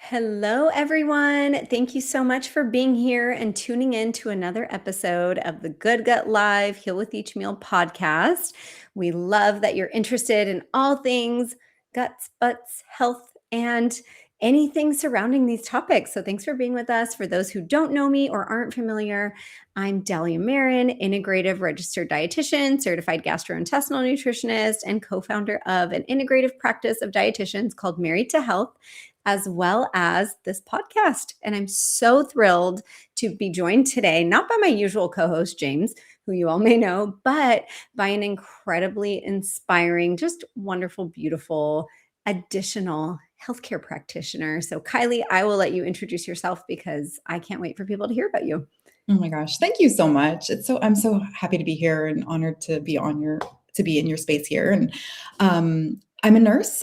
Hello, everyone. Thank you so much for being here and tuning in to another episode of the Good Gut Live Heal with Each Meal podcast. We love that you're interested in all things guts, butts, health, and anything surrounding these topics. So, thanks for being with us. For those who don't know me or aren't familiar, I'm Dahlia Marin, integrative registered dietitian, certified gastrointestinal nutritionist, and co founder of an integrative practice of dietitians called Married to Health, as well as this podcast. And I'm so thrilled to be joined today, not by my usual co host, James, who you all may know, but by an incredibly inspiring, just wonderful, beautiful, additional healthcare practitioner. So, Kylie, I will let you introduce yourself because I can't wait for people to hear about you. Oh my gosh, thank you so much. I'm so happy to be here and honored to be in your space here. And I'm a nurse.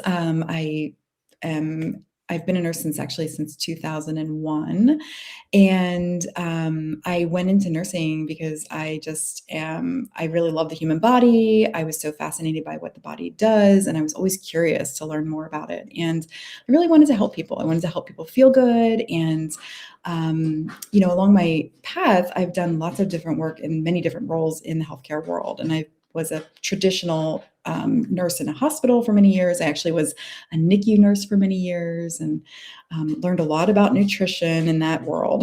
I've been a nurse since 2001. And I went into nursing because I really love the human body. I was so fascinated by what the body does. And I was always curious to learn more about it. And I really wanted to help people. I wanted to help people feel good. And along my path, I've done lots of different work in many different roles in the healthcare world. And I was a traditional nurse in a hospital for many years. I actually was a NICU nurse for many years and learned a lot about nutrition in that world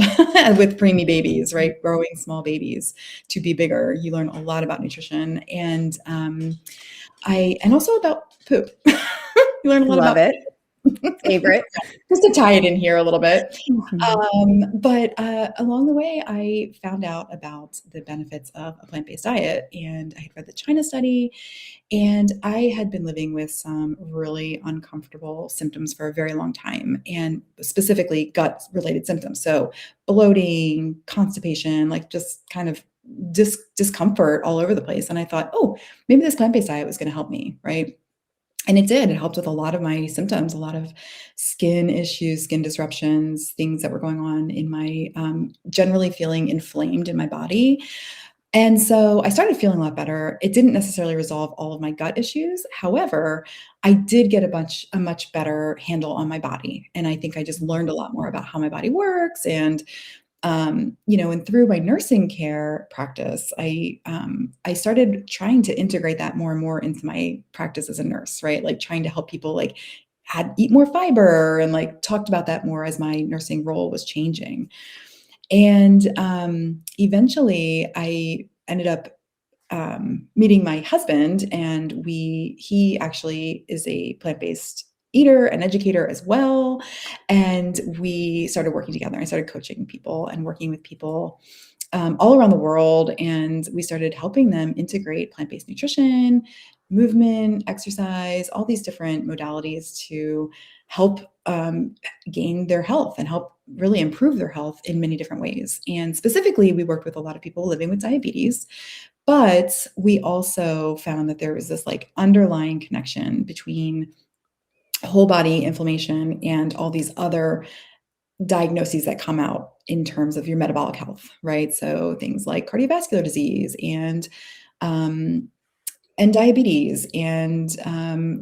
with preemie babies, right? Growing small babies to be bigger. You learn a lot about nutrition and also about poop. You learn a lot Love about it. Favorite. just to tie it in here a little bit. Mhm. But along the way, I found out about the benefits of a plant-based diet, and I had read the China study, and I had been living with some really uncomfortable symptoms for a very long time, and specifically gut-related symptoms. So bloating, constipation, like just kind of discomfort all over the place. And I thought, oh, maybe this plant-based diet was going to help me, right? And it did. It helped with a lot of my symptoms, a lot of skin issues, skin disruptions, things that were going on in my generally feeling inflamed in my body. And so I started feeling a lot better. It didn't necessarily resolve all of my gut issues. However, I did get a much better handle on my body. And I think I just learned a lot more about how my body works and and through my nursing care practice, I started trying to integrate that more and more into my practice as a nurse, right? Like trying to help people like eat more fiber and like talked about that more as my nursing role was changing. And eventually I ended up meeting my husband, and he actually is a plant-based eater and educator as well. And we started working together. I started coaching people and working with people all around the world. And we started helping them integrate plant-based nutrition, movement, exercise, all these different modalities to help gain their health and help really improve their health in many different ways. And specifically, we worked with a lot of people living with diabetes, but we also found that there was this like underlying connection between whole body inflammation and all these other diagnoses that come out in terms of your metabolic health, right? So things like cardiovascular disease um, and diabetes and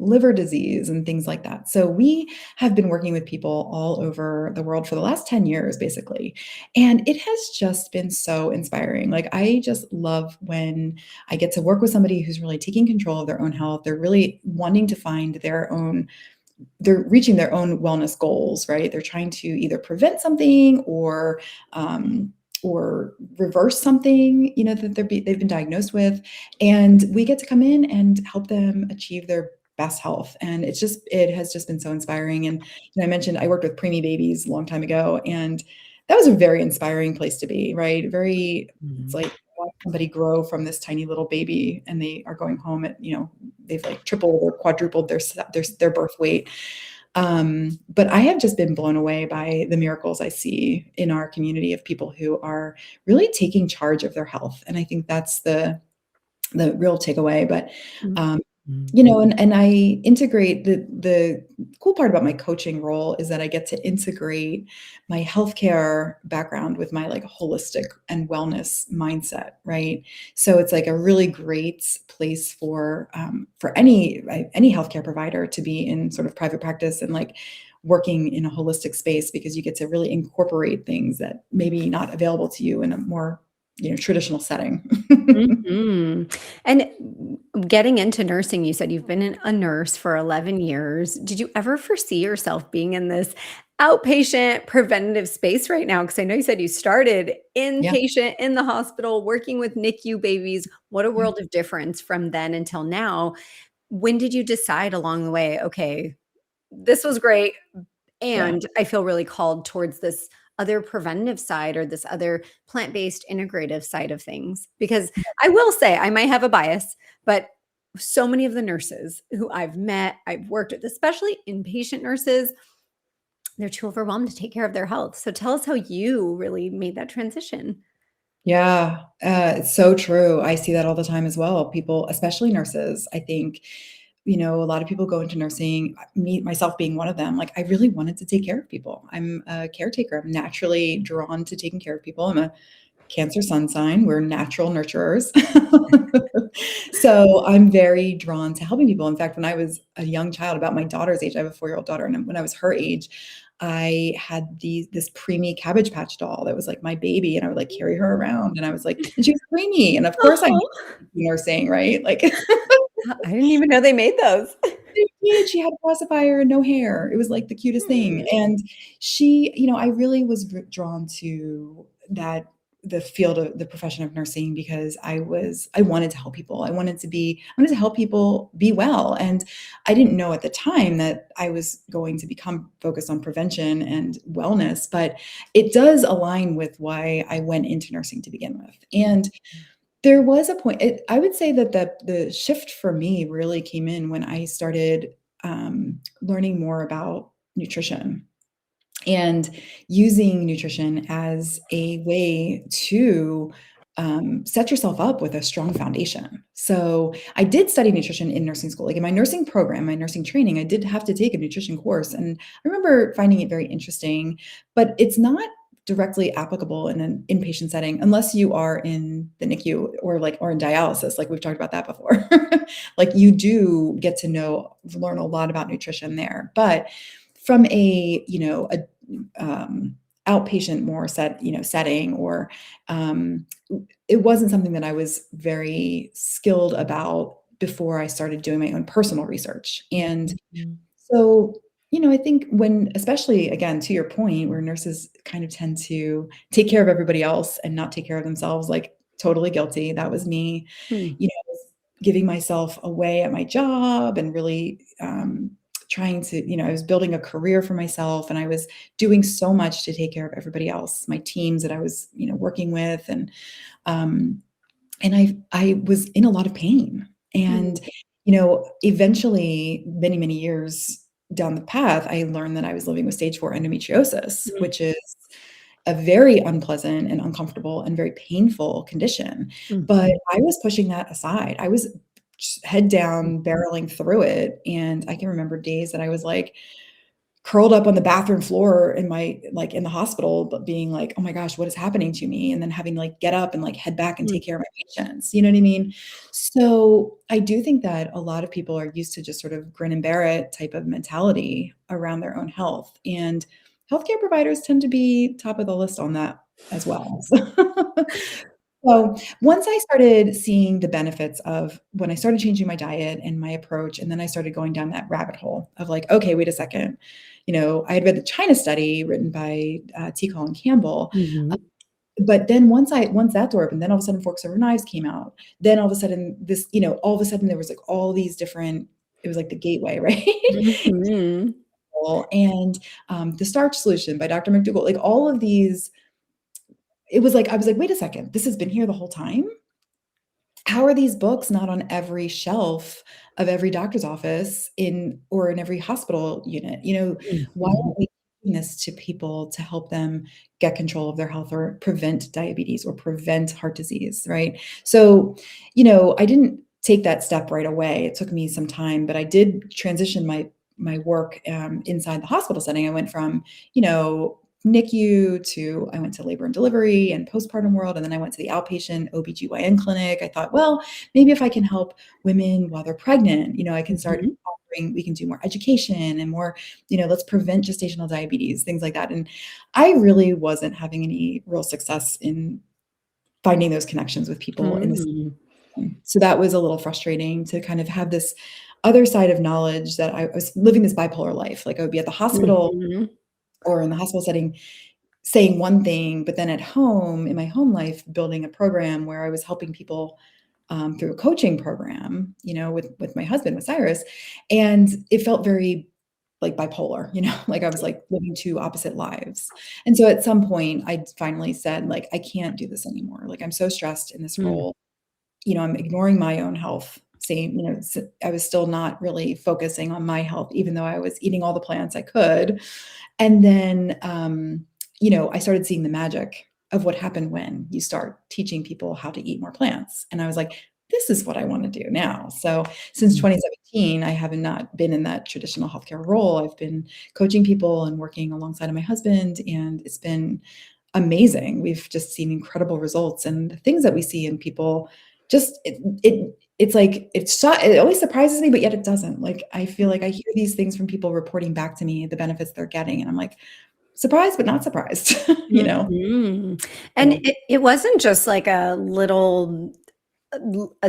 liver disease and things like that. So we have been working with people all over the world for the last 10 years, basically. And it has just been so inspiring. Like, I just love when I get to work with somebody who's really taking control of their own health. They're really wanting to find they're reaching their own wellness goals, right? They're trying to either prevent something or reverse something, that they've been diagnosed with. And we get to come in and help them achieve their best health. And it has just been so inspiring. And I mentioned I worked with preemie babies a long time ago, and that was a very inspiring place to be, right? It's like watch somebody grow from this tiny little baby, and they are going home at, they've like tripled or quadrupled their birth weight. But I have just been blown away by the miracles I see in our community of people who are really taking charge of their health. And I think that's the real takeaway. But and I integrate the cool part about my coaching role is that I get to integrate my healthcare background with my like holistic and wellness mindset, right? So it's like a really great place for any healthcare provider to be in sort of private practice and like working in a holistic space because you get to really incorporate things that maybe not available to you in a more, traditional setting. Mhm. And getting into nursing, you said you've been a nurse for 11 years. Did you ever foresee yourself being in this outpatient preventative space right now? Because I know you said you started Yeah, inpatient in the hospital working with NICU babies. What a yeah, world of difference from then until now. When did you decide along the way, okay, this was great, yeah. and I feel really called towards this other preventative side or this other plant-based integrative side of things? Because I will say I might have a bias, but so many of the nurses who I've met, I've worked with, especially inpatient nurses, they're too overwhelmed to take care of their health. So tell us how you really made that transition. Yeah, it's so true. I see that all the time as well. People, especially nurses, I think, a lot of people go into nursing, me myself being one of them. Like, I really wanted to take care of people. I'm a caretaker. I'm naturally drawn to taking care of people. I'm a Cancer sun sign. We're natural nurturers. So I'm very drawn to helping people. In fact, when I was a young child, about my daughter's age, I have a 4-year-old daughter, and when I was her age, I had this preemie Cabbage Patch doll that was like my baby, and I would like carry her around, and I was like, and she was preemie, and of course I knew Oh, nursing, right? Like I didn't even know they made those. They did, she had a pacifier and no hair. It was, like, the cutest thing, Hmm. and I really was drawn to the field of the profession of nursing because I wanted to help people. I wanted to help people be well, and I didn't know at the time that I was going to become focused on prevention and wellness, but it does align with why I went into nursing to begin with, and there was a point I would say that the shift for me really came in when I started, learning more about nutrition and using nutrition as a way to, set yourself up with a strong foundation. So, I did study nutrition in nursing school. Like, in my nursing program, my nursing training, I did have to take a nutrition course, and I remember finding it very interesting, but it's not directly applicable in an inpatient setting unless you are in the NICU or in dialysis, like we've talked about that before. Like, you do get to learn a lot about nutrition there, but from a outpatient more setting, or um, it wasn't something that I was very skilled about before I started doing my own personal research. And Mhm. so, I think when, especially again, to your point, where nurses kind of tend to take care of everybody else and not take care of themselves, like totally guilty. That was me, Hmm. I was giving myself away at my job and really trying to, I was building a career for myself, and I was doing so much to take care of everybody else, my teams that I was, working with, um, and I was in a lot of pain. Hmm. And, eventually, many, many years down the path, I learned that I was living with stage 4 endometriosis, which is a very unpleasant and uncomfortable and very painful condition. But Mhm. I was pushing that aside. I was just head down, barreling through it. And I can remember days that I was like, curled up on the bathroom floor in the hospital, but being like, "Oh my gosh, what is happening to me?" And then having to, like, get up and, like, head back and Mhm. take care of my patients, you know what I mean? So, I do think that a lot of people are used to just sort of grin and bear it type of mentality around their own health, and healthcare providers tend to be top of the list on that as well. So, once I started seeing the benefits of when I started changing my diet and my approach, and then I started going down that rabbit hole of like, okay, wait a second. I had read the China study written by T. Colin Campbell, Mhm. but then once that door opened, then all of a sudden Forks Over Knives came out. Then all of a sudden all of a sudden there was like all these different. It was like the gateway, right? Mhm. And the Starch Solution by Dr. McDougall, like all of these. It was like I was like, wait a second, this has been here the whole time. How are these books not on every shelf of every doctor's office in every hospital unit? Why Mhm. aren't we teaching this to people to help them get control of their health or prevent diabetes or prevent heart disease, right? So, I didn't take that step right away. It took me some time, but I did transition my work inside the hospital setting. I went from, NICU to I went to labor and delivery and postpartum world, and then I went to the outpatient OBGYN clinic. I thought, well, maybe if I can help women while they're pregnant, I can start Mhm. we can do more education and more, let's prevent gestational diabetes, things like that. And I really wasn't having any real success in finding those connections with people in this. Mm. So that was a little frustrating to kind of have this other side of knowledge that I was living this bipolar life. Like I would be at the hospital Mhm. or in the hospital setting saying one thing, but then at home, in my home life, building a program where I was helping people through a coaching program, with my husband, with Cyrus. And it felt very like bipolar, like I was like living two opposite lives. And so at some point I finally said, like, I can't do this anymore. Like I'm so stressed in this Mm. role. I'm ignoring my own health. Same, I was still not really focusing on my health, even though I was eating all the plants I could. And then, I started seeing the magic of what happened when you start teaching people how to eat more plants. And I was like, this is what I want to do now. So since Mm. 2017, I have not been in that traditional healthcare role. I've been coaching people and working alongside of my husband, and it's been amazing. We've just seen incredible results, and the things that we see in people, just it's like it always surprises me, but yet it doesn't. Like I feel like I hear these things from people reporting back to me the benefits they're getting, and I'm like surprised but not surprised. you know. Mhm. And So it wasn't just like a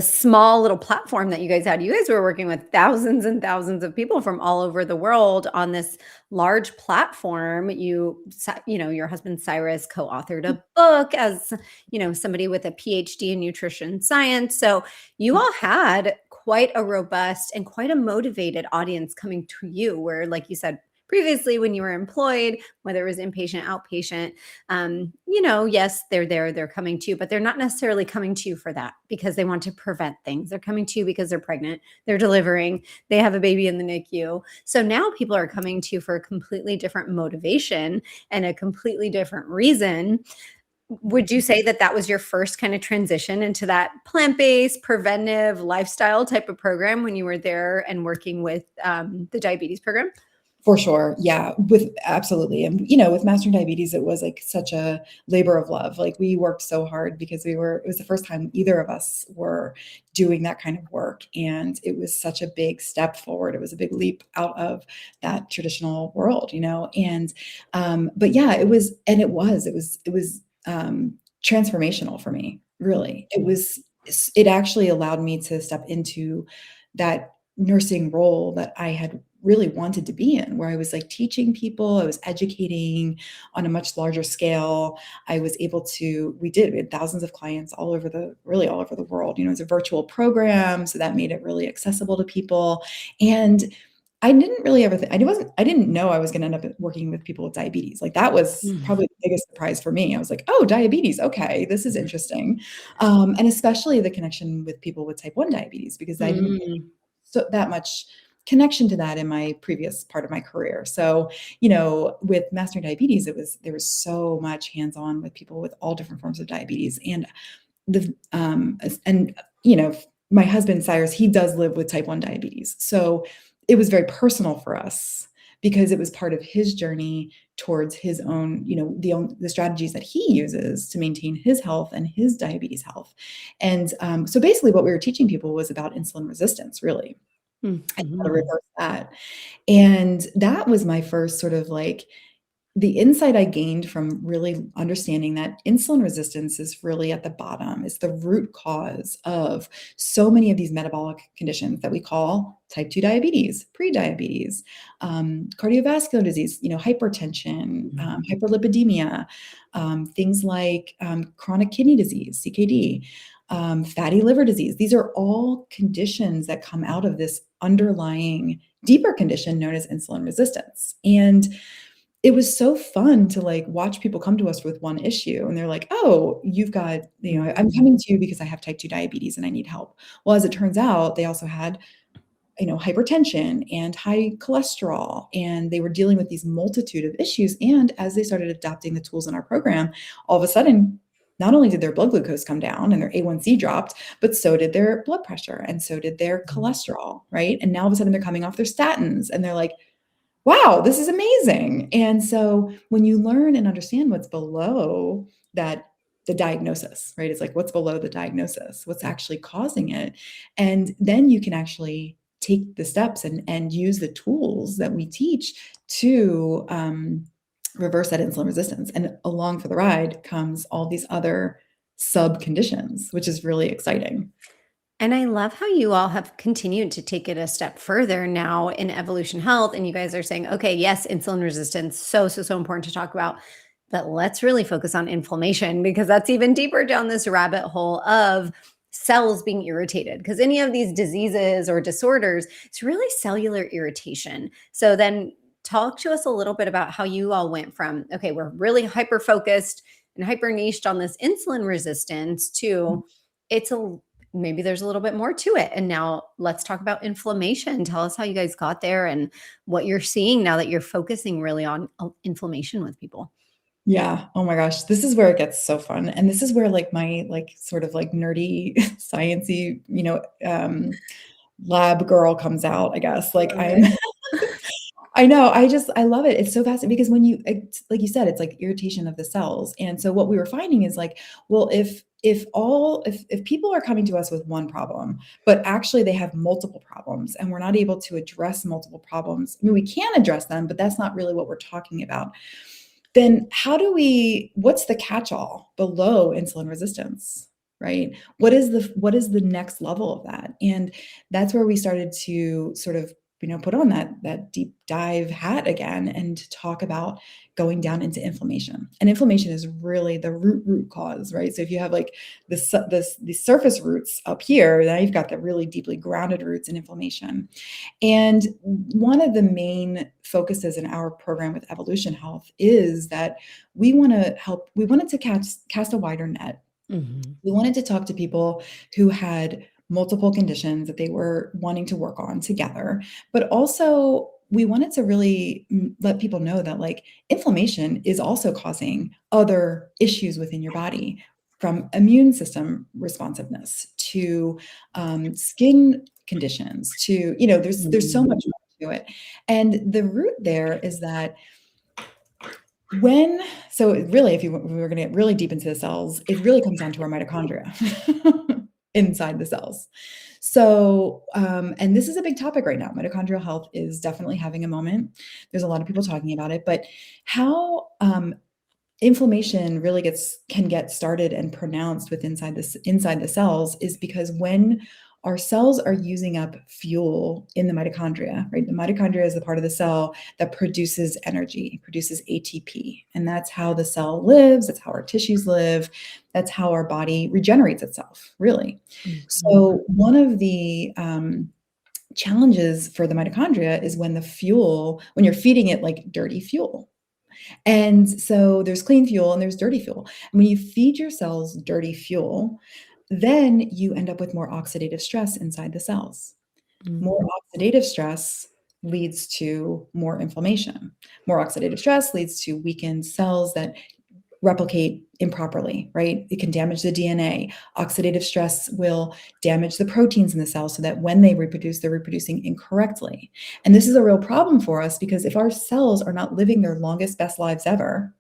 small little platform that you guys had. You guys were working with thousands and thousands of people from all over the world on this large platform. Your husband Cyrus co-authored a book as, somebody with a PhD in nutrition science. So you all had quite a robust and quite a motivated audience coming to you, where, like you said previously, when you were employed, whether it was inpatient, outpatient, yes, they're there, they're coming to you, but they're not necessarily coming to you for that because they want to prevent things. They're coming to you because they're pregnant, they're delivering, they have a baby in the NICU. So now people are coming to you for a completely different motivation and a completely different reason. Would you say that that was your first kind of transition into that plant-based, preventive lifestyle type of program when you were there and working with the diabetes program? for sure. Yeah, with absolutely. And with Mastering Diabetes, it was like such a labor of love. Like we worked so hard because it was the first time either of us were doing that kind of work. And it was such a big step forward. It was a big leap out of that traditional world, And but yeah, it was transformational for me, really. It actually allowed me to step into that nursing role that I had really wanted to be in, where I was like teaching people, I was educating on a much larger scale. We had thousands of clients really all over the world. It was a virtual program, so that made it really accessible to people. And I didn't really ever I didn't know I was going to end up working with people with diabetes. Like that was Mhm. probably the biggest surprise for me. I was like, oh, diabetes. Okay, this is interesting. And especially the connection with people with type 1 diabetes, because I didn't Mm. so that much connection to that in my previous part of my career. So, with Mastering Diabetes, there was so much hands-on with people with all different forms of diabetes. And the and my husband Cyrus, he does live with type 1 diabetes. So it was very personal for us because it was part of his journey towards his own, the strategies that he uses to maintain his health and his diabetes health. And so basically what we were teaching people was about insulin resistance, really, and how to Mhm. reverse that. And that was my first sort of like the insight I gained from really understanding that insulin resistance is really at the bottom, is the root cause of so many of these metabolic conditions that we call type 2 diabetes, prediabetes, cardiovascular disease, hypertension, Mhm. hyperlipidemia, things like chronic kidney disease, CKD, fatty liver disease. These are all conditions that come out of this underlying deeper condition known as insulin resistance. And it was so fun to like watch people come to us with one issue and they're like, "Oh, you've got, I'm Mhm. coming to you because I have type 2 diabetes and I need help." Well, as it turns out, they also had, hypertension and high cholesterol, and they were dealing with these multitude of issues. And as they started adopting the tools in our program, all of a sudden, not only did their blood glucose come down and their A1C dropped, but so did their blood pressure and so did their cholesterol, right? And now all of a sudden they're coming off their statins and they're like, wow, this is amazing. And so when you learn and understand what's below that, the diagnosis, right? It's like what's below the diagnosis, what's actually causing it. And then you can actually take the steps and use the tools that we teach to reverse that insulin resistance. And along for the ride comes all these other sub conditions, which is really exciting. And I love how you all have continued to take it a step further now in evolution health. And you guys are saying, okay, yes, insulin resistance, so important to talk about. But let's really focus on inflammation because that's even deeper down this rabbit hole of cells being irritated. Because any of these diseases or disorders, it's really cellular irritation. So then talk to us a little bit about how you all went from, okay, we're really hyper focused and hyper niched on this insulin resistance to it's a maybe there's a little bit more to it. And now let's talk about inflammation. Tell us how you guys got there and what you're seeing now that you're focusing really on inflammation with people. Yeah. Oh my gosh. This is where it gets so fun. And this is where like my like sort of like nerdy sciencey, lab girl comes out, I guess. Like Love I'm it. I know. I love it. It's so fascinating because when like you said, it's like irritation of the cells. And so what we were finding is like, well, if people are coming to us with one problem, but actually they have multiple problems and we're not able to address multiple problems. I mean, we can address them, but that's not really what we're talking about. Then what's the catch-all below insulin resistance? Right? What is the next level of that? And that's where we started to sort of put on that deep dive hat again and talk about going down into inflammation. And inflammation is really the root cause, right? So if you have like the surface roots up here, now you've got the really deeply grounded roots in inflammation. And one of the main focuses in our program with Evolution Health is that we wanted to cast a wider net. Mhm. We wanted to talk to people who had multiple conditions that they were wanting to work on together, but also we wanted to really let people know that like inflammation is also causing other issues within your body, from immune system responsiveness to skin conditions to, there's so Mhm. much more to it. And the root there is that if we were going to get really deep into the cells, it really comes down to our mitochondria inside the cells. So, and this is a big topic right now. Mitochondrial health is definitely having a moment. There's a lot of people talking about it, but how inflammation really can get started and pronounced inside the cells is because when our cells are using up fuel in the mitochondria, right? The mitochondria is the part of the cell that produces energy, produces ATP. And that's how the cell lives. That's how our tissues live. That's how our body regenerates itself, really. Mhm. So one of the challenges for the mitochondria is when you're feeding it like dirty fuel. And so there's clean fuel and there's dirty fuel. And when you feed your cells dirty fuel, then you end up with more oxidative stress inside the cells. More Mhm. oxidative stress leads to more inflammation. More oxidative stress leads to weakened cells that replicate improperly, right? It can damage the DNA. Oxidative stress will damage the proteins in the cell so that when they reproduce, they're reproducing incorrectly. And this is a real problem for us because if our cells are not living their longest, best lives ever,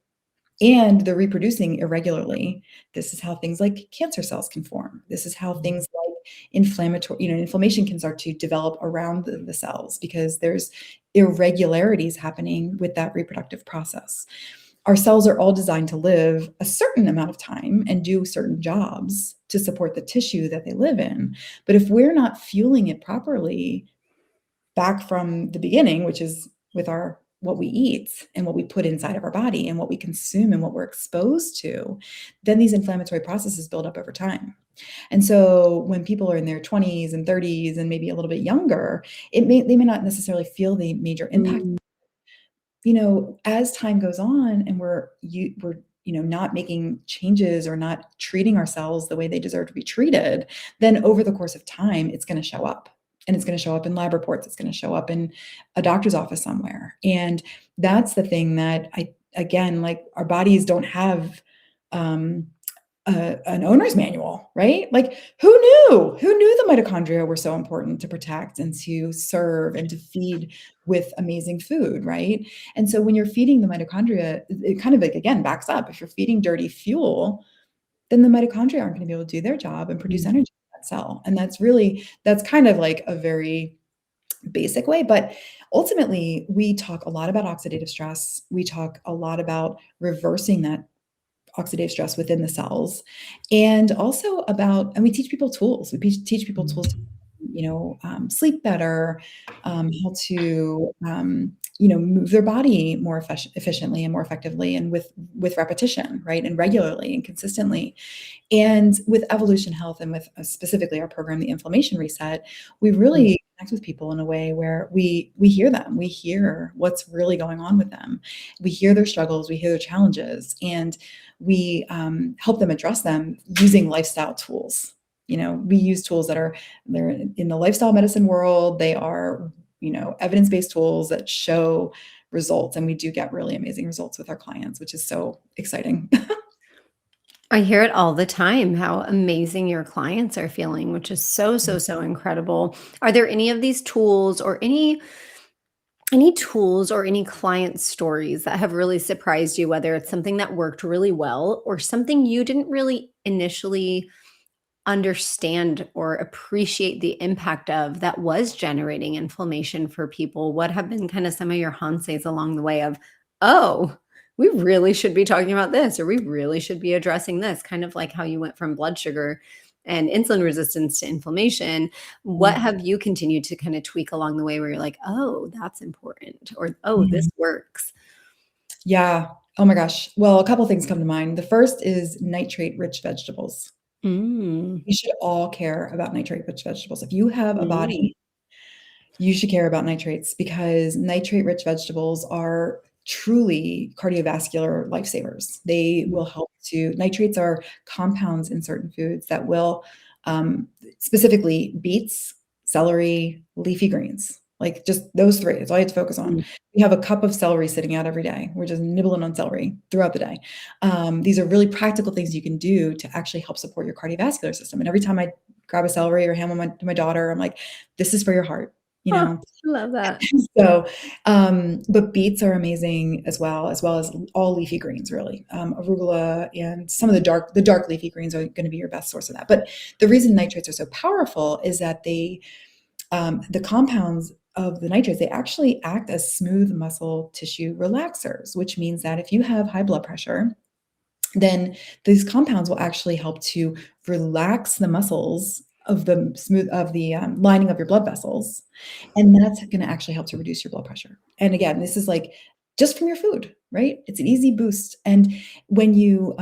and they're reproducing irregularly, this is how things like cancer cells can form. This is how things like inflammation can start to develop around the cells because there's irregularities happening with that reproductive process. Our cells are all designed to live a certain amount of time and do certain jobs to support the tissue that they live in. But if we're not fueling it properly back from the beginning, which is with our what we eat and what we put inside of our body and what we consume and what we're exposed to, then these inflammatory processes build up over time. And so when people are in their 20s and 30s and maybe a little bit younger, they may not necessarily feel the major impact. Mhm. As time goes on and we're not making changes or not treating ourselves the way they deserve to be treated, then over the course of time, it's going to show up. And it's going to show up in lab reports. It's going to show up in a doctor's office somewhere. And that's the thing that again, like our bodies don't have um, an owner's manual, right? Like who knew? Who knew the mitochondria were so important to protect and to serve and to feed with amazing food, right? And so when you're feeding the mitochondria, it kind of like again backs up. If you're feeding dirty fuel, then the mitochondria aren't going to be able to do their job and produce Mhm. energy in that cell. And that's kind of like a very basic way. But ultimately, we talk a lot about oxidative stress. We talk a lot about reversing that oxidative stress within the cells, and also about, and we teach people tools. Teach people tools to, sleep better, how to, move their body more efficiently and more effectively, and with repetition, right, and regularly and consistently. And with Evolution Health, and with specifically our program, the Inflammation Reset, we really connect with people in a way where we hear them. We hear what's really going on with them. We hear their struggles. We hear their challenges, and we help them address them using lifestyle tools. We use tools they're in the lifestyle medicine world. They are, evidence-based tools that show results, and we do get really amazing results with our clients, which is so exciting. I hear it all the time, how amazing your clients are feeling, which is so, so, so incredible. Are there any of these tools or any tools or any client stories that have really surprised you, whether it's something that worked really well or something you didn't really initially understand or appreciate the impact of, that was generating inflammation for people? What have been kind of some of your hanseis along the way of, oh, we really should be talking about this, or we really should be addressing this, kind of like how you went from blood sugar and insulin resistance to inflammation? What have you continued to kind of tweak along the way where you're like, oh, that's important, or oh, this Mhm. works? Yeah. Oh my gosh. Well, a couple things come to mind. The first is nitrate-rich vegetables. Mm, We should all care about nitrate-rich vegetables. If you have a mm, body, you should care about nitrates, because nitrate-rich vegetables are truly cardiovascular lifesavers. They will help to Nitrates are compounds in certain foods that will, specifically beets, celery, leafy greens, like just those 3 is all you have to focus on. mm. We have a cup of celery sitting out every day. We're just nibbling on celery throughout the day. These are really practical things you can do to actually help support your cardiovascular system. And every time I grab a celery or ham on my daughter, I'm like, "This is for your heart," you Oh, know? I love that. So, but beets are amazing as well as all leafy greens, really. Arugula and some of the dark leafy greens are going to be your best source of that. But the reason nitrates are so powerful is that the compounds of the nitrates, they actually act as smooth muscle tissue relaxers, which means that if you have high blood pressure, then these compounds will actually help to relax the muscles of the lining of your blood vessels, and that's going to actually help to reduce your blood pressure. And again, this is like just from your food, right? It's an easy boost. And when you,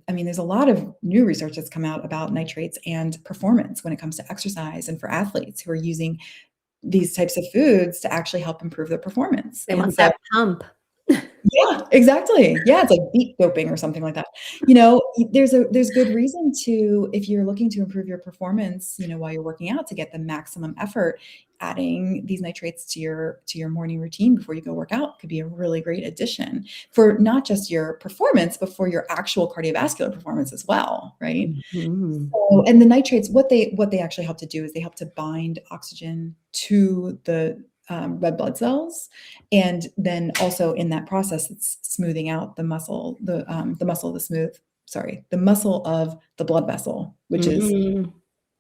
there's a lot of new research that's come out about nitrates and performance when it comes to exercise, and for athletes who are using these types of foods to actually help improve their performance. They And want so that pump. yeah, exactly. Yeah, it's like beet doping or something like that. There's good reason to, if you're looking to improve your performance, while you're working out, to get the maximum effort, adding these nitrates to your morning routine before you go work out could be a really great addition for not just your performance, but for your actual cardiovascular performance as well, right? Mhm. So, and the nitrates, what they actually help to do is they help to bind oxygen to the red blood cells, and then also in that process, it's smoothing out the muscle of the smooth, sorry, the muscle of the blood vessel, which is Mm.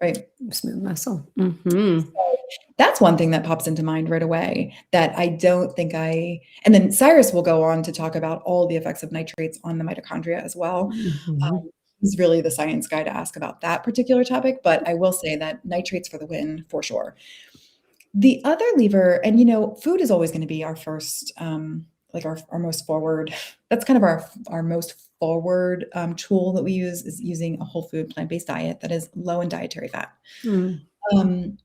right. Smooth muscle. Mhm. So that's one thing that pops into mind right away that I don't think I. And then Cyrus will go on to talk about all the effects of nitrates on the mitochondria as well. Mhm. He's really the science guy to ask about that particular topic, but I will say that nitrates for the win for sure. The other lever, and food is always going to be our first, like our most forward. That's kind of our most forward tool that we use, is using a whole food plant-based diet that is low in dietary fat. Mm. Um,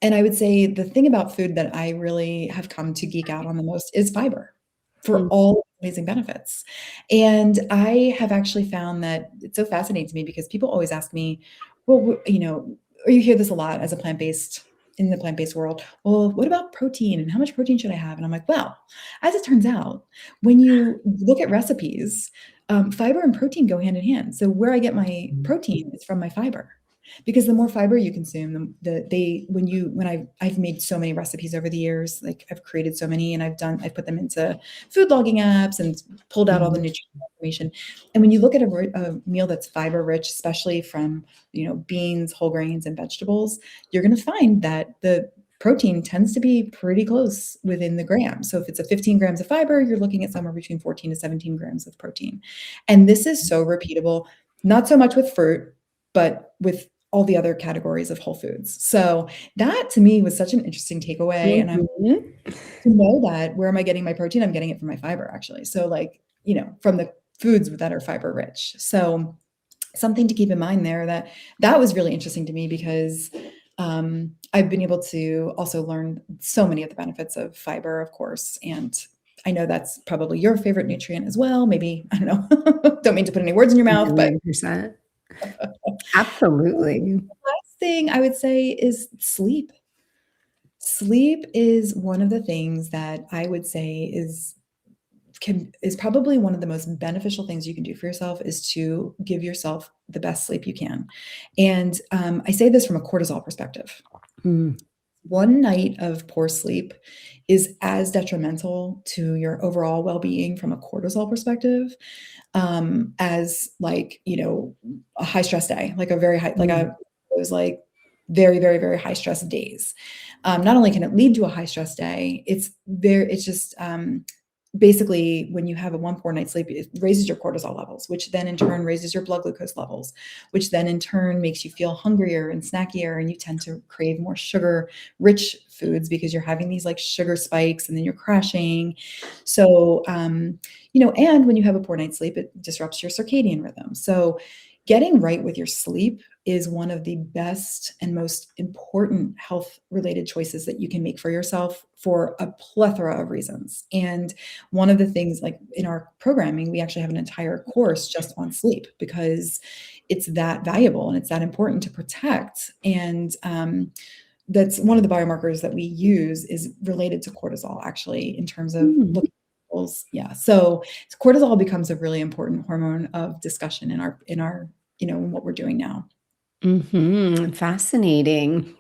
and I would say the thing about food that I really have come to geek out on the most is fiber, for Mm. all amazing benefits. And I have actually found that it's so fascinating to me, because people always ask me, well, or you hear this a lot as a plant-based in the plant-based world. Well, what about protein, and how much protein should I have? And I'm like, well, as it turns out, when you look at recipes, fiber and protein go hand in hand. So where I get my protein is from my fiber, because the more fiber you consume, I've made so many recipes over the years, like I've created so many, and I've put them into food logging apps and pulled out all the Mhm. nutrition information. And when you look at a meal that's fiber rich, especially from beans, whole grains, and vegetables, you're going to find that protein tends to be pretty close within the gram. So if it's a 15 grams of fiber, you're looking at somewhere between 14 to 17 grams of protein. And this is so repeatable, not so much with fruit, but with all the other categories of whole foods. So that to me was such an interesting takeaway. And I'm Mhm. to know that where am I getting my protein? I'm getting it from my fiber actually. So like, from the foods that are fiber rich. So something to keep in mind there that was really interesting to me because I've been able to also learn so many of the benefits of fiber, of course. And I know that's probably your favorite nutrient as well. Maybe, I don't know, don't mean to put any words in your A mouth, but 1,000,000%. Absolutely. last thing I would say is sleep. Sleep is one of the things that I would say is probably one of the most beneficial things you can do for yourself is to give yourself the best sleep you can. And I say this from a cortisol perspective. Mm. One night of poor sleep is as detrimental to your overall well-being from a cortisol perspective as like a high stress day, like a very high, like Mm. a it was like very, very, very high stress days. Not only can it lead to a high stress day, it's just basically when you have a one poor night's sleep, it raises your cortisol levels, which then in turn raises your blood glucose levels, which then in turn makes you feel hungrier and snackier, and you tend to crave more sugar rich foods because you're having these like sugar spikes and then you're crashing. So and when you have a poor night's sleep, it disrupts your circadian rhythm. So getting right with your sleep is one of the best and most important health related choices that you can make for yourself for a plethora of reasons. And one of the things, like in our programming, we actually have an entire course just on sleep because it's that valuable and it's that important to protect. And that's one of the biomarkers that we use is related to cortisol, actually, in terms of Mm. looking at levels. Yeah. So cortisol becomes a really important hormone of discussion in what we're doing now. Mhm. Fascinating.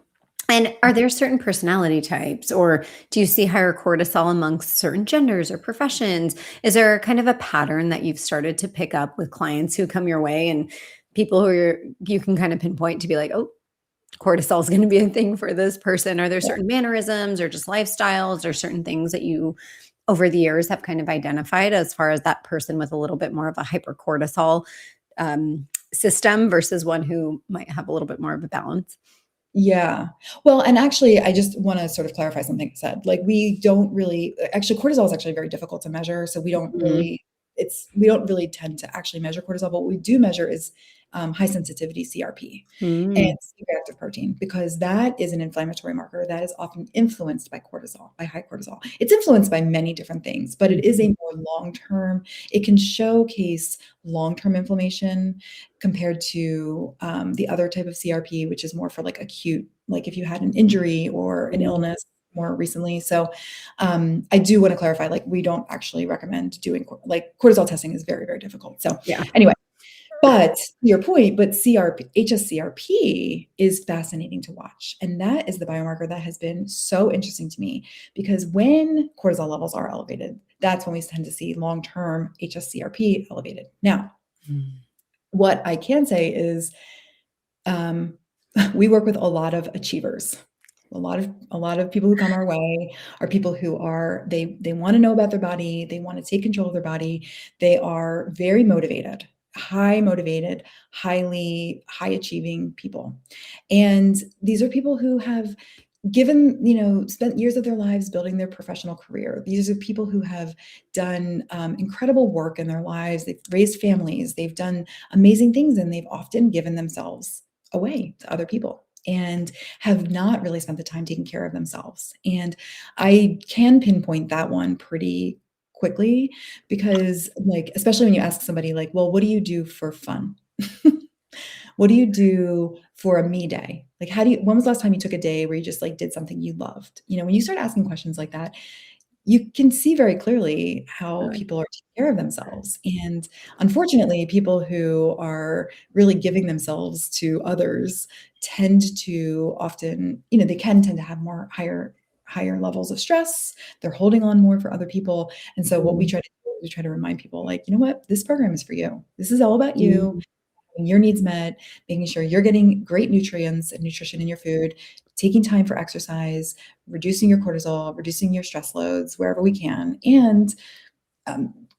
And are there certain personality types, or do you see higher cortisol amongst certain genders or professions? Is there kind of a pattern that you've started to pick up with clients who come your way and people who you can kind of pinpoint to be like, oh, cortisol is going to be a thing for this person? Are there certain mannerisms or just lifestyles or certain things that you over the years have kind of identified as far as that person with a little bit more of a hypercortisol system versus one who might have a little bit more of a balance? Yeah. Well, and actually, I just want to sort of clarify something said. Like, we don't really, actually, cortisol is actually very difficult to measure. So Mhm. we don't really tend to actually measure cortisol. But what we do measure is high sensitivity CRP and Mm. C-reactive protein, because that is an inflammatory marker that is often influenced by cortisol, by high cortisol. It's influenced by many different things, but it is a Mhm. more long-term, it can showcase long-term inflammation compared to the other type of CRP, which is more for like acute, like if you had an injury or an Mm. illness more recently. So I do want to clarify, like we don't actually recommend doing like cortisol testing is very, very difficult. So Yeah. anyway, but to your point, but CRP, HSCRP is fascinating to watch. And that is the biomarker that has been so interesting to me because when cortisol levels are elevated, that's when we tend to see long-term HSCRP elevated. Now, Mm. what I can say is um, we work with a lot of achievers. A lot of people who come our way are people who are they want to know about their body, they want to take control of their body, they are very motivated, highly high achieving people. And these are people who have spent years of their lives building their professional career. These are people who have done incredible work in their lives. They've raised families, they've done amazing things, and they've often given themselves away to other people and have not really spent the time taking care of themselves. And I can pinpoint that one pretty quickly because, like, especially when you ask somebody, like, well, what do you do for fun? What do you do for a me day? Like, when was the last time you took a day where you just like did something you loved? When you start asking questions like that, you can see very clearly how Really. people are taking care of themselves. And unfortunately, people who are really giving themselves to others tend to often, they can tend to have higher levels of stress. They're holding on more for other people. And so what we Mm. try to do is we try to remind people like, you know what, this program is for you. This is all about you, Mm. having your needs met, making sure you're getting great nutrients and nutrition in your food, taking time for exercise, reducing your cortisol, reducing your stress loads wherever we can, and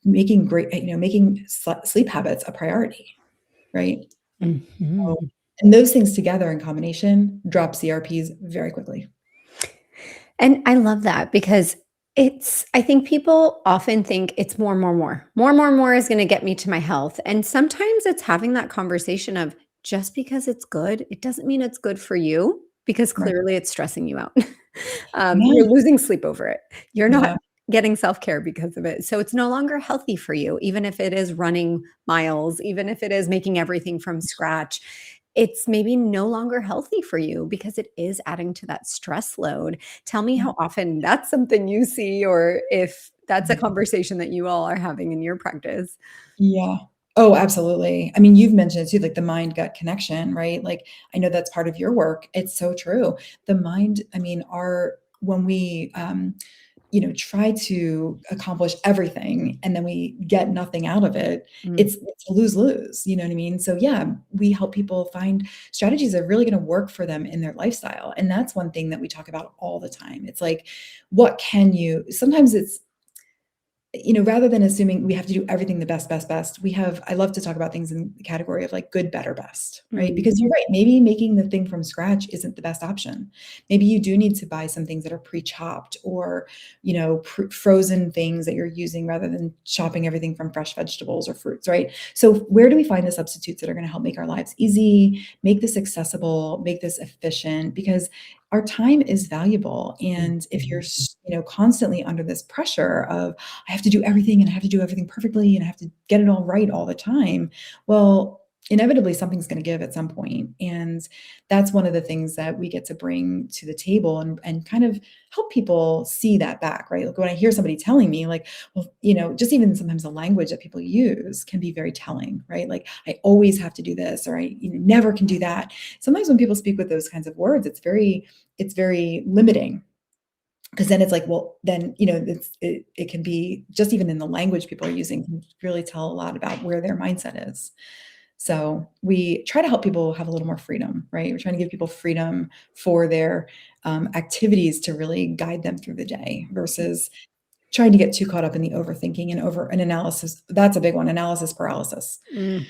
making sleep habits a priority, right? So, Mhm. and those things together in combination drop CRPs very quickly. And I love that because I think people often think it's more, more, more. More, more, more is going to get me to my health. And sometimes it's having that conversation of just because it's good, it doesn't mean it's good for you because Right. clearly it's stressing you out. Yeah. You're losing sleep over it. You're not Yeah. getting self care because of it. So it's no longer healthy for you, even if it is running miles, even if it is making everything from scratch. It's maybe no longer healthy for you because it is adding to that stress load. Tell me Yeah. how often that's something you see, or if that's a conversation that you all are having in your practice. Yeah. Oh, absolutely. I mean, you've mentioned it too, like the mind gut connection, right? Like, I know that's part of your work. It's so true. The mind, I mean, when we, try to accomplish everything and then we get nothing out of it, Mm, it's a lose lose. You know what I mean? So, yeah, we help people find strategies that are really going to work for them in their lifestyle. And that's one thing that we talk about all the time. It's like, sometimes it's, rather than assuming we have to do everything the best, best, best, I love to talk about things in the category of like good, better, best, right? mm, Because you're right. Maybe making the thing from scratch isn't the best option. Maybe you do need to buy some things that are pre-chopped or, frozen things that you're using rather than chopping everything from fresh vegetables or fruits, right? So where do we find the substitutes that are going to help make our lives easy, make this accessible, make this efficient? Because our time is valuable. mm. And if you're, constantly under this pressure of, I have to do everything and I have to do everything perfectly and I have to get it all right all the time. Well, inevitably something's going to give at some point. And that's one of the things that we get to bring to the table and kind of help people see that back, right? Like when I hear somebody telling me like, well, just even sometimes the language that people use can be very telling, right? Like I always have to do this or I never can do that. Sometimes when people speak with those kinds of words, it's very limiting because then it's like, well, then, it can be just even in the language people are using can really tell a lot about where their mindset is. So we try to help people have a little more freedom, right? We're trying to give people freedom for their activities to really guide them through the day versus trying to get too caught up in the overthinking and over an analysis. That's a big one, analysis paralysis. Mm.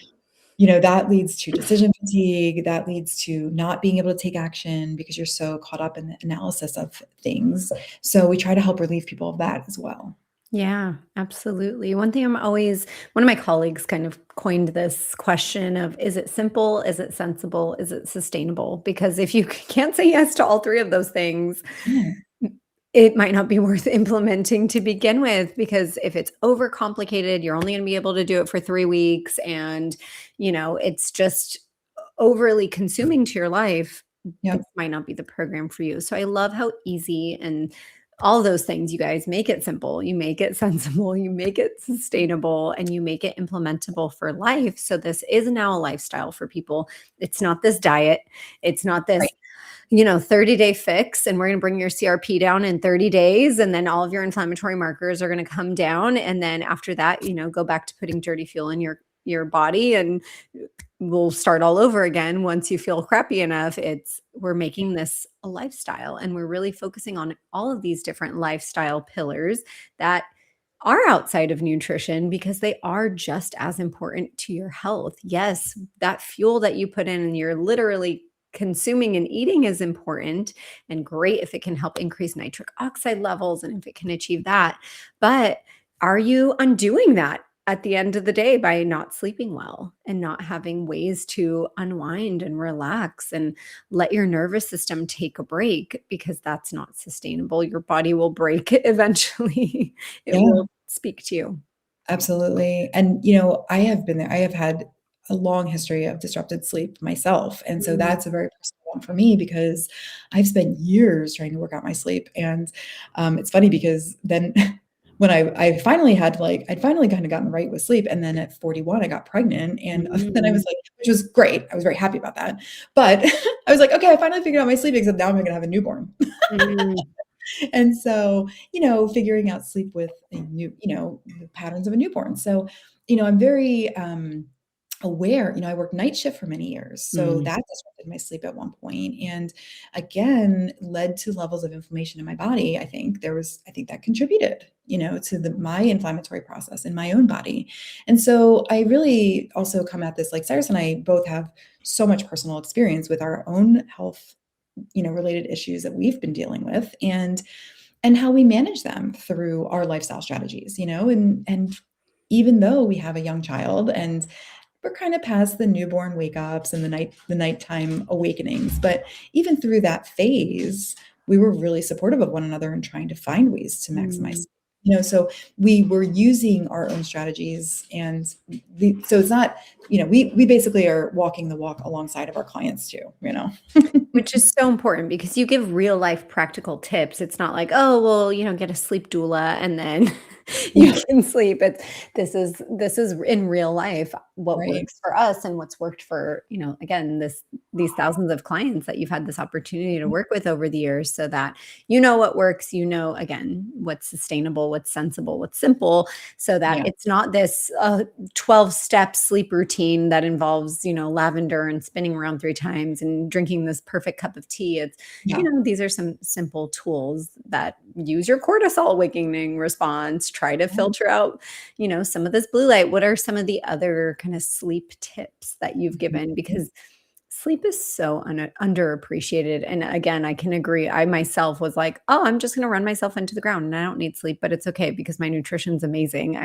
That leads to decision fatigue, that leads to not being able to take action because you're so caught up in the analysis of things. So we try to help relieve people of that as well. Yeah, absolutely. One of my colleagues kind of coined this question of, is it simple? Is it sensible? Is it sustainable? Because if you can't say yes to all three of those things, Yeah, it might not be worth implementing to begin with, because if it's overcomplicated, you're only going to be able to do it for 3 weeks and, it's just overly consuming to your life. This yep, might not be the program for you. So I love how easy and all those things you guys make it simple, you make it sensible, you make it sustainable, and you make it implementable for life. So this is now a lifestyle for people. It's not this diet. It's not this right, 30-day fix and we're going to bring your CRP down in 30 days and then all of your inflammatory markers are going to come down, and then after that, go back to putting dirty fuel in your body and we'll start all over again once you feel crappy enough. We're making this a lifestyle and we're really focusing on all of these different lifestyle pillars that are outside of nutrition because they are just as important to your health. Yes, that fuel that you put in and you're literally consuming and eating is important and great if it can help increase nitric oxide levels and if it can achieve that. But are you undoing that at the end of the day by not sleeping well and not having ways to unwind and relax and let your nervous system take a break? Because that's not sustainable. Your body will break eventually. It yeah. will speak to you. Absolutely. And, I have been there. I have had a long history of disrupted sleep myself. And so Mm, that's a very personal one for me because I've spent years trying to work out my sleep. And it's funny because then when I finally I'd finally kind of gotten right with sleep. And then at 41, I got pregnant. And then I mm, was like, which was great. I was very happy about that. But I was like, okay, I finally figured out my sleep, except now I'm going to have a newborn. mm. And so, figuring out sleep with a new, the patterns of a newborn. So, I'm very aware, I worked night shift for many years. So Mm. that disrupted my sleep at one point and again led to levels of inflammation in my body. I think that contributed, to my inflammatory process in my own body. And so I really also come at this, like Cyrus and I both have so much personal experience with our own health, related issues that we've been dealing with and how we manage them through our lifestyle strategies, and even though we have a young child and we're kind of past the newborn wake ups and the nighttime awakenings, but even through that phase, we were really supportive of one another and trying to find ways to Mm. maximize. So we were using our own strategies, and so it's not, we basically are walking the walk alongside of our clients too. Which is so important because you give real life practical tips. It's not like, "Oh, well, get a sleep doula and then you Yeah, can sleep." This is in real life what right. works for us and what's worked for, again, these thousands of clients that you've had this opportunity to work with over the years so that what works, again, what's sustainable, what's sensible, what's simple, so that Yeah, it's not this 12-step sleep routine that involves, lavender and spinning around 3 times and drinking this perfect cup of tea. It's, yeah. these are some simple tools that use your cortisol awakening response, try to filter out, some of this blue light. What are some of the other kind of sleep tips that you've given? Mhm. Because sleep is so underappreciated. And again, I can agree. I myself was like, oh, I'm just going to run myself into the ground and I don't need sleep, but it's okay because my nutrition's amazing.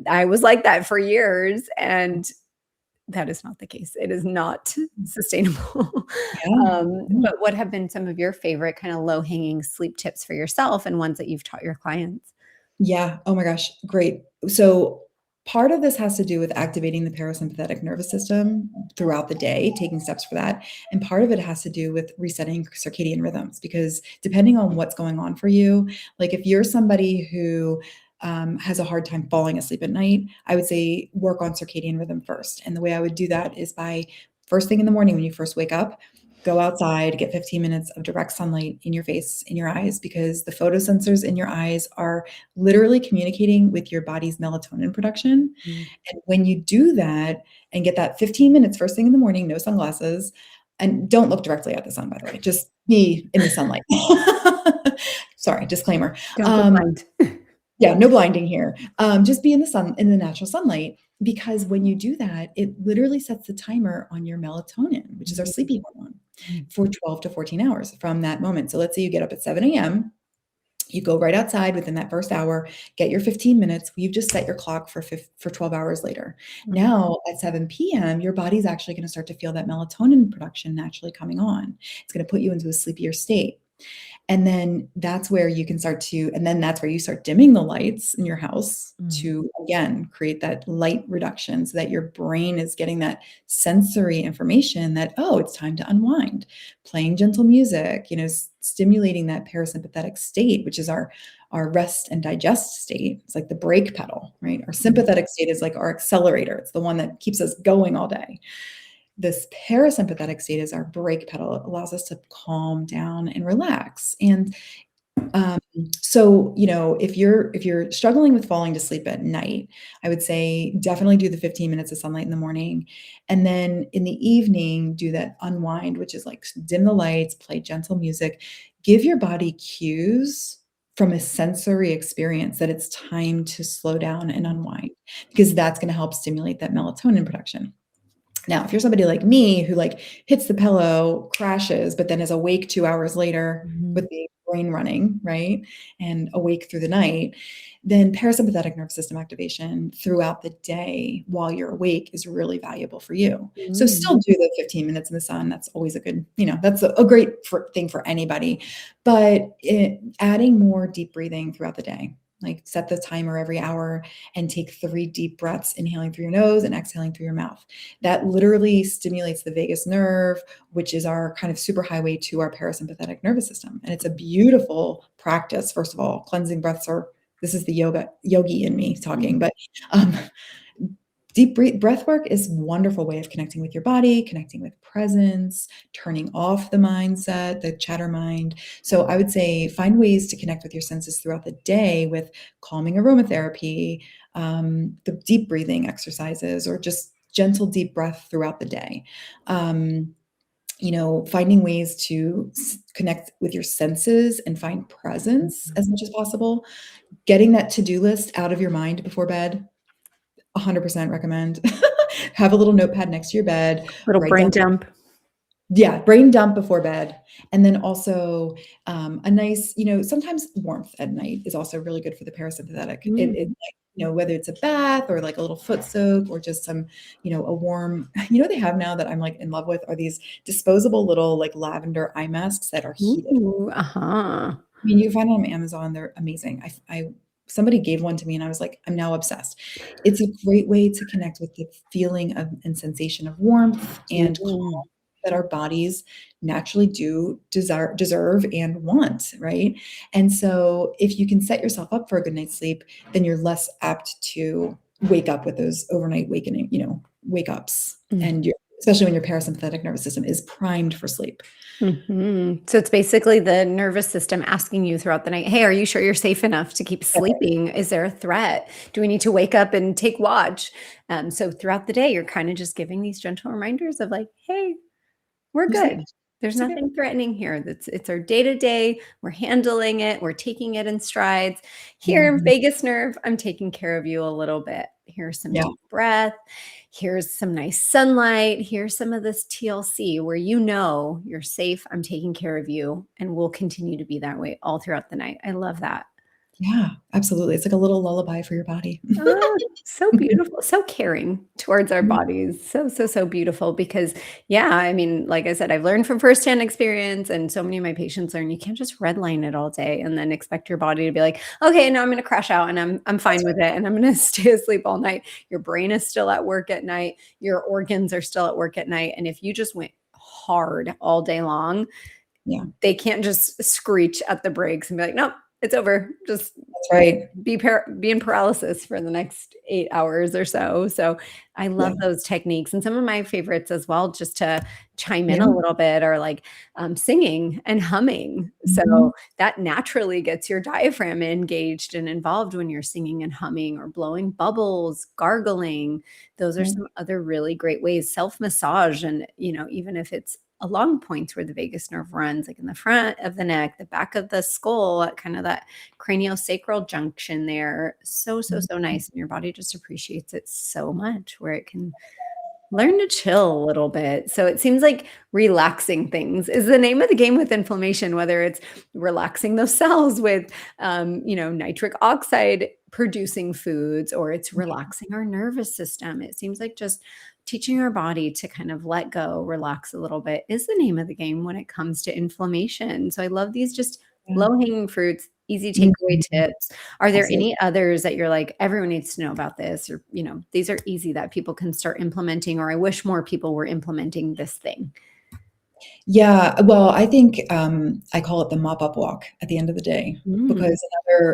I was like that for years, and that is not the case. It is not sustainable. Yeah. Yeah. But what have been some of your favorite kind of low-hanging sleep tips for yourself and ones that you've taught your clients? Yeah. Oh my gosh, great. So part of this has to do with activating the parasympathetic nervous system throughout the day, taking steps for that. And part of it has to do with resetting circadian rhythms because depending on what's going on for you, like if you're somebody who has a hard time falling asleep at night, I would say work on circadian rhythm first. And the way I would do that is by first thing in the morning when you first wake up, go outside, get 15 minutes of direct sunlight in your face, in your eyes, because the photosensors in your eyes are literally communicating with your body's melatonin production. Mm. And when you do that and get that 15 minutes first thing in the morning, no sunglasses, and don't look directly at the sun, by the way, just be in the sunlight. Sorry, disclaimer. Don't go Um, blind. yeah, no blinding here. Just be in the sun, in the natural sunlight, because when you do that, it literally sets the timer on your melatonin, which is our Mm. sleepy hormone, Mm. for 12 to 14 hours from that moment. So let's say you get up at 7 a.m., you go right outside within that first hour, get your 15 minutes. You've just set your clock for 12 hours later. Mm. Now at 7 p.m., your body's actually going to start to feel that melatonin production naturally coming on. It's going to put you into a sleepier state. And then that's where you can start to, and then that's where you start dimming the lights in your house Mm. to, again, create that light reduction so that your brain is getting that sensory information that, oh, it's time to unwind. Playing gentle music, stimulating that parasympathetic state, which is our rest and digest state. It's like the brake pedal, right? Our Mm. sympathetic state is like our accelerator. It's the one that keeps us going all day. This parasympathetic state is our brake pedal. It allows us to calm down and relax. And um, so, if you're struggling with falling to sleep at night, I would say definitely do the 15 minutes of sunlight in the morning. And then in the evening, do that unwind, which is like dim the lights, play gentle music, give your body cues from a sensory experience that it's time to slow down and unwind, because that's going to help stimulate that melatonin production. Now, if you're somebody like me who like hits the pillow, crashes, but then is awake 2 hours later Mhm. with the brain running, right? And awake through the night, then parasympathetic nervous system activation throughout the day while you're awake is really valuable for you. So still Mm. do the 15 minutes in the sun. That's always a good, that's a great thing for anybody. But adding more deep breathing throughout the day, like set the timer every hour and take 3 deep breaths, inhaling through your nose and exhaling through your mouth. That literally stimulates the vagus nerve, which is our kind of superhighway to our parasympathetic nervous system. And it's a beautiful practice. First of all, cleansing breaths are, this is the yogi in me talking, but um, breath work is a wonderful way of connecting with your body, connecting with presence, turning off the mindset, the chatter mind. So I would say find ways to connect with your senses throughout the day with calming aromatherapy, the deep breathing exercises, or just gentle, deep breath throughout the day. Finding ways to connect with your senses and find presence as much as possible. Getting that to-do list out of your mind before bed, 100% recommend. Have a little notepad next to your bed, Little write brain down. dump. Yeah, brain dump before bed. And then also, a nice, sometimes warmth at night is also really good for the parasympathetic. Mm. Whether it's a bath or like a little foot soak or just some, a warm, they have now that I'm like in love with are these disposable little like lavender eye masks that are heated. Ooh, uh-huh. I mean, you find them on Amazon, they're amazing. Somebody gave one to me and I was like, I'm now obsessed. It's a great way to connect with the feeling of and sensation of warmth and Mm. that our bodies naturally do deserve and want, right? And so if you can set yourself up for a good night's sleep, then you're less apt to wake up with those overnight wake ups. Mm. And especially when your parasympathetic nervous system is primed for sleep. So it's basically the nervous system asking you throughout the night, hey, are you sure you're safe enough to keep sleeping? Is there a threat? Do we need to wake up and take watch? So throughout the day, you're kind of just giving these gentle reminders of like, hey, we're You're safe. good. There's It's okay. nothing threatening here. It's our day to day. We're handling it. We're taking it in strides. Here, Mhm. vagus nerve, I'm taking care of you a little bit. Here's some Yeah. deep breath. Here's some nice sunlight. Here's some of this TLC where you know you're safe. I'm taking care of you, and we'll continue to be that way all throughout the night. I love that. Yeah, absolutely. It's like a little lullaby for your body. Oh, so beautiful, so caring towards our Mhm. bodies. So, so, so beautiful because, yeah, I mean, like I said, I've learned from firsthand experience, and so many of my patients learn you can't just redline it all day and then expect your body to be like, okay, now I'm going to crash out and I'm fine That's with right. it and I'm going to stay asleep all night. Your brain is still at work at night. Your organs are still at work at night. And if you just went hard all day long, Yeah, they can't just screech at the brakes and be like, nope, it's over. Just that's right. be in paralysis for the next 8 hours or so. So I Yeah. love those techniques. And some of my favorites as well, just to chime in Yeah. a little bit, are like singing and humming. Mhm. So that naturally gets your diaphragm engaged and involved when you're singing and humming or blowing bubbles, gargling. Those are Yeah. some other really great ways. Self massage, and even if it's along points where the vagus nerve runs, like in the front of the neck, the back of the skull, at kind of that craniosacral junction there. So, so, so Mhm. nice. And your body just appreciates it so much where it can learn to chill a little bit. So it seems like relaxing things is the name of the game with inflammation, whether it's relaxing those cells with, nitric oxide producing foods, or it's relaxing our nervous system. It seems like just teaching our body to kind of let go, relax a little bit is the name of the game when it comes to inflammation. So I love these just Yeah. low hanging fruits, easy takeaway Mhm. tips. Are there Absolutely. any others that you're like, everyone needs to know about this, or, these are easy that people can start implementing, or I wish more people were implementing this thing? Yeah, well, I think, I call it the mop-up walk at the end of the day Mm, because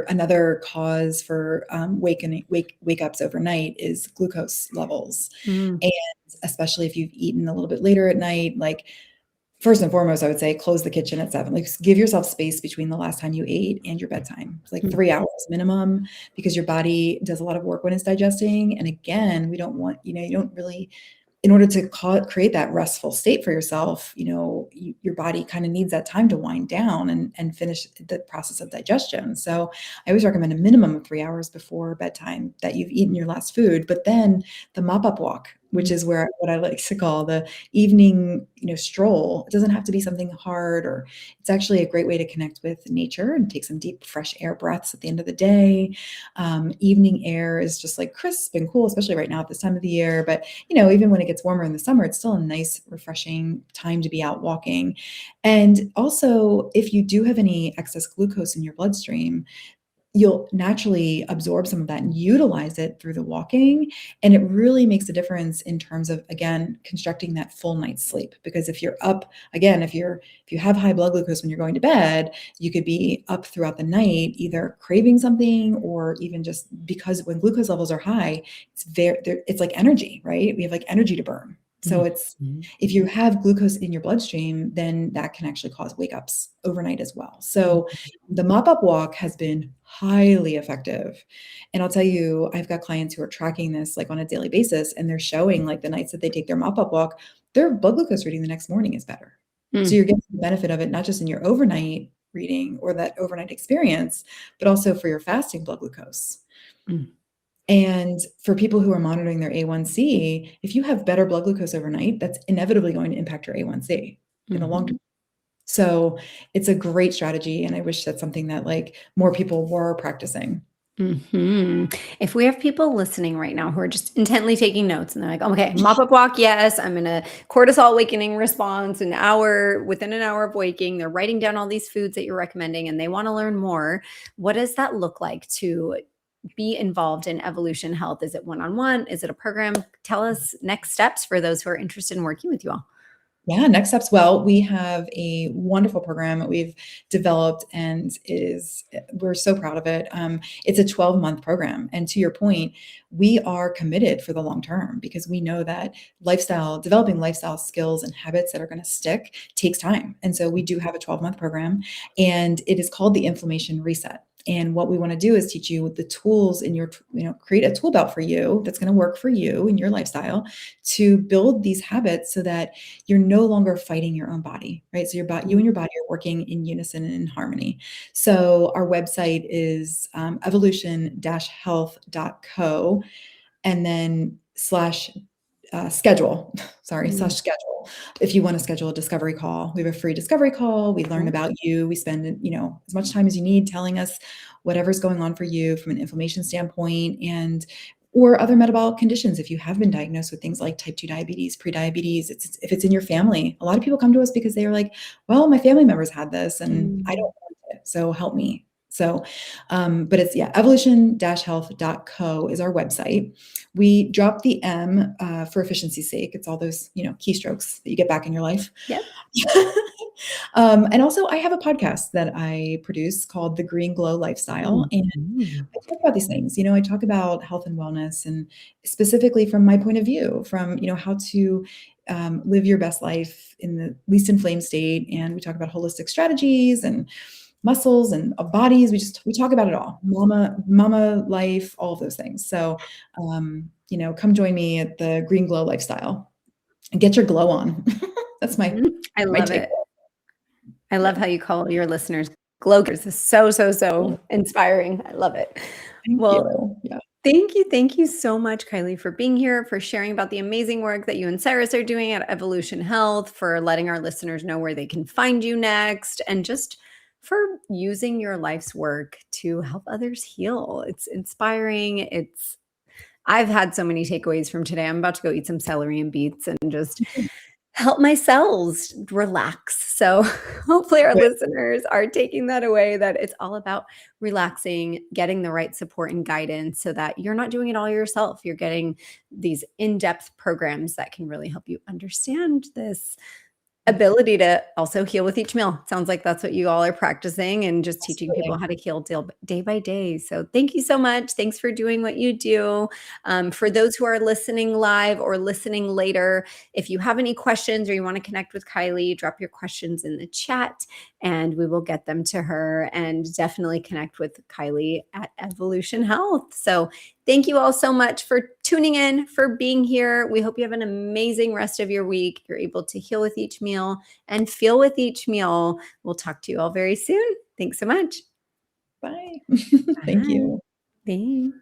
another cause for, wake-ups overnight is glucose levels, mm, and especially if you've eaten a little bit later at night, like, first and foremost, I would say close the kitchen at 7, like, give yourself space between the last time you ate and your bedtime. It's like mm, 3 hours minimum because your body does a lot of work when it's digesting, and again, we don't want you don't really in order to create that restful state for yourself, your body kind of needs that time to wind down and finish the process of digestion. So I always recommend a minimum of 3 hours before bedtime that you've eaten your last food. But then the mop up walk, which mm. is where what I like to call the evening, stroll. It doesn't have to be something hard, or it's actually a great way to connect with nature and take some deep, fresh air breaths at the end of the day. Evening air is just like crisp and cool, especially right now at this time of the year. But even when it gets warmer in the summer, it's still a nice, refreshing time to be out walking. And also, if you do have any excess glucose in your bloodstream, you'll naturally absorb some of that and utilize it through the walking. And it really makes a difference in terms of, again, constructing that full night's sleep. Because if you're up, again, if you have high blood glucose when you're going to bed, you could be up throughout the night, either craving something or even just because when glucose levels are high, it's like energy, right? We have like energy to burn. So it's, if you have glucose in your bloodstream, then that can actually cause wake ups overnight as well. So the mop up walk has been highly effective. And I'll tell you, I've got clients who are tracking this like on a daily basis, and they're showing like the nights that they take their mop up walk, their blood glucose reading the next morning is better. So you're getting the benefit of it, not just in your overnight reading or that overnight experience, but also for your fasting blood glucose. And for people who are monitoring their A1C, if you have better blood glucose overnight, that's inevitably going to impact your A1C in the long term. So it's a great strategy. And I wish that's something that like more people were practicing. If we have people listening right now who are just intently taking notes and they're like, okay, mop up walk, yes, I'm in a cortisol awakening response, within an hour of waking, they're writing down all these foods that you're recommending and they want to learn more. What does that look like to be involved in Evolution Health? Is it one-on-one? Is it a program? Tell us next steps for those who are interested in working with you all. Yeah, next steps. Well, we have a wonderful program that we've developed, and we're so proud of it. It's a 12-month program. And to your point, we are committed for the long term because we know that developing lifestyle skills and habits that are going to stick takes time. And so we do have a 12-month program, and it is called the Inflammation Reset. And what we want to do is teach you the tools in your, create a tool belt for you that's going to work for you and your lifestyle to build these habits so that you're no longer fighting your own body, right? So you and your body are working in unison and in harmony. So our website is evolution-health.co, and then schedule, slash schedule. If you want to schedule a discovery call, we have a free discovery call. We learn about you. We spend, as much time as you need telling us whatever's going on for you from an inflammation standpoint or other metabolic conditions. If you have been diagnosed with things like type 2 diabetes, pre-diabetes, if it's in your family. A lot of people come to us because they are like, well, my family members had this and I don't want it, so help me. So, but it's, evolution-health.co is our website. We drop the M for efficiency's sake. It's all those, keystrokes that you get back in your life. Yep. And also I have a podcast that I produce called The Green Glow Lifestyle. And I talk about these things, I talk about health and wellness, and specifically from my point of view, from, how to live your best life in the least inflamed state. And we talk about holistic strategies and muscles and bodies. We talk about it all. Mama life, all of those things. So, come join me at the Green Glow Lifestyle and get your glow on. That's my love it. I love how you call your listeners glow. This is so inspiring. I love it. Thank you. Yeah. Thank you so much, Kylie, for being here, for sharing about the amazing work that you and Cyrus are doing at Evolution Health, for letting our listeners know where they can find you next, and just for using your life's work to help others heal. It's inspiring. I've had so many takeaways from today. I'm about to go eat some celery and beets and just help my cells relax. So hopefully our listeners are taking that away, that it's all about relaxing, getting the right support and guidance so that you're not doing it all yourself. You're getting these in-depth programs that can really help you understand this ability to also heal with each meal. Sounds like that's what you all are practicing, and just teaching people how to heal day by day. So thank you so much. Thanks for doing what you do. For those who are listening live or listening later, if you have any questions or you want to connect with Kylie, drop your questions in the chat and we will get them to her, and definitely connect with Kylie at Evolution Health. So thank you all so much for tuning in, for being here. We hope you have an amazing rest of your week. You're able to heal with each meal and feel with each meal. We'll talk to you all very soon. Thanks so much. Bye. Thank you. Thanks.